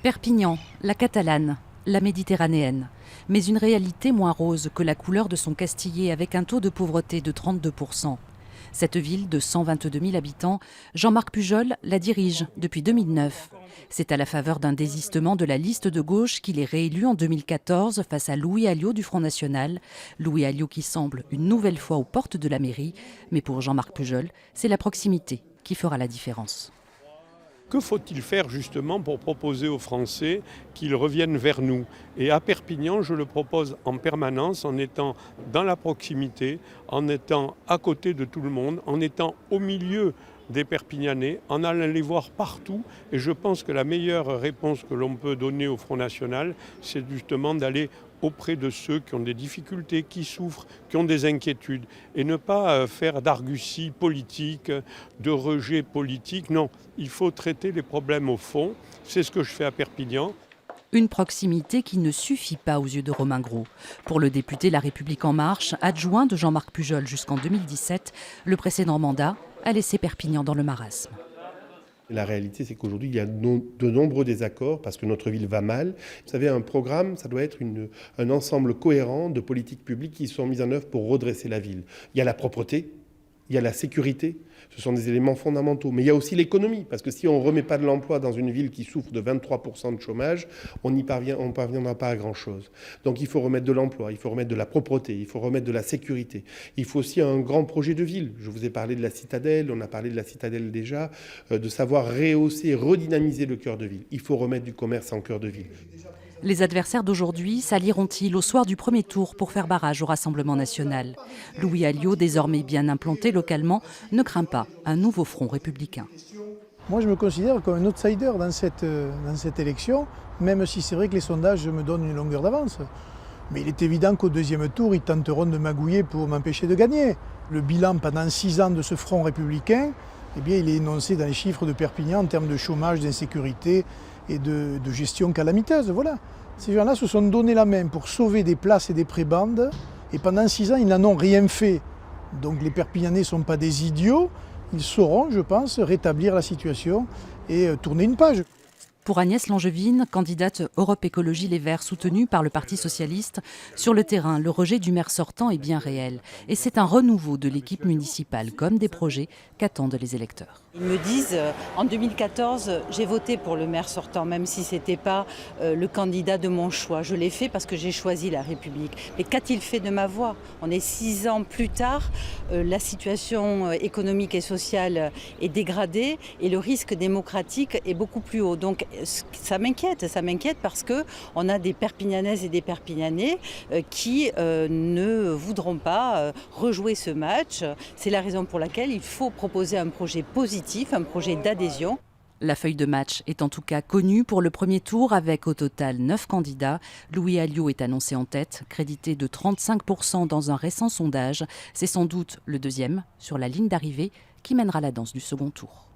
Perpignan, la catalane, la méditerranéenne. Mais une réalité moins rose que la couleur de son castillet avec un taux de pauvreté de 32%. Cette ville de 122 000 habitants, Jean-Marc Pujol la dirige depuis 2009. C'est à la faveur d'un désistement de la liste de gauche qu'il est réélu en 2014 face à Louis Alliot du Front National. Louis Alliot qui semble une nouvelle fois aux portes de la mairie. Mais pour Jean-Marc Pujol, c'est la proximité qui fera la différence. Que faut-il faire justement pour proposer aux Français qu'ils reviennent vers nous? Et à Perpignan, je le propose en permanence, en étant dans la proximité, en étant à côté de tout le monde, en étant au milieu des Perpignanais, en allant les voir partout. Et je pense que la meilleure réponse que l'on peut donner au Front National, c'est justement d'aller auprès de ceux qui ont des difficultés, qui souffrent, qui ont des inquiétudes. Et ne pas faire d'argussie politique, de rejet politique. Non, il faut traiter les problèmes au fond. C'est ce que je fais à Perpignan. Une proximité qui ne suffit pas aux yeux de Romain Gros. Pour le député La République En Marche, adjoint de Jean-Marc Pujol jusqu'en 2017, le précédent mandat a laissé Perpignan dans le marasme. La réalité, c'est qu'aujourd'hui, il y a de nombreux désaccords parce que notre ville va mal. Vous savez, un programme, ça doit être un ensemble cohérent de politiques publiques qui sont mises en œuvre pour redresser la ville. Il y a la propreté, il y a la sécurité, ce sont des éléments fondamentaux. Mais il y a aussi l'économie, parce que si on ne remet pas de l'emploi dans une ville qui souffre de 23% de chômage, on ne parviendra pas à grand-chose. Donc il faut remettre de l'emploi, il faut remettre de la propreté, il faut remettre de la sécurité. Il faut aussi un grand projet de ville. Je vous ai parlé de la citadelle, on a parlé de la citadelle déjà, de savoir rehausser, redynamiser le cœur de ville. Il faut remettre du commerce en cœur de ville. Les adversaires d'aujourd'hui s'allieront-ils au soir du premier tour pour faire barrage au Rassemblement national? Louis Alliot, désormais bien implanté localement, ne craint pas un nouveau front républicain. Moi, je me considère comme un outsider dans cette élection, même si c'est vrai que les sondages me donnent une longueur d'avance. Mais il est évident qu'au deuxième tour, ils tenteront de magouiller pour m'empêcher de gagner. Le bilan pendant 6 ans de ce front républicain, eh bien, il est énoncé dans les chiffres de Perpignan en termes de chômage, d'insécurité et de gestion calamiteuse. Voilà. Ces gens-là se sont donné la main pour sauver des places et des prébendes, et pendant 6 ans, ils n'en ont rien fait. Donc les Perpignanais ne sont pas des idiots, ils sauront, je pense, rétablir la situation et tourner une page. Pour Agnès Langevin, candidate Europe Écologie Les Verts soutenue par le Parti Socialiste, sur le terrain, le rejet du maire sortant est bien réel. Et c'est un renouveau de l'équipe municipale, comme des projets qu'attendent les électeurs. Ils me disent, en 2014, j'ai voté pour le maire sortant, même si ce n'était pas le candidat de mon choix. Je l'ai fait parce que j'ai choisi La République. Mais qu'a-t-il fait de ma voix? On est 6 ans plus tard, la situation économique et sociale est dégradée et le risque démocratique est beaucoup plus haut. Donc ça m'inquiète parce qu'on a des Perpignanaises et des Perpignanais qui ne voudront pas rejouer ce match. C'est la raison pour laquelle il faut proposer un projet positif, un projet d'adhésion. La feuille de match est en tout cas connue pour le premier tour avec au total 9 candidats. Louis Alliot est annoncé en tête, crédité de 35% dans un récent sondage. C'est sans doute le deuxième sur la ligne d'arrivée qui mènera la danse du second tour.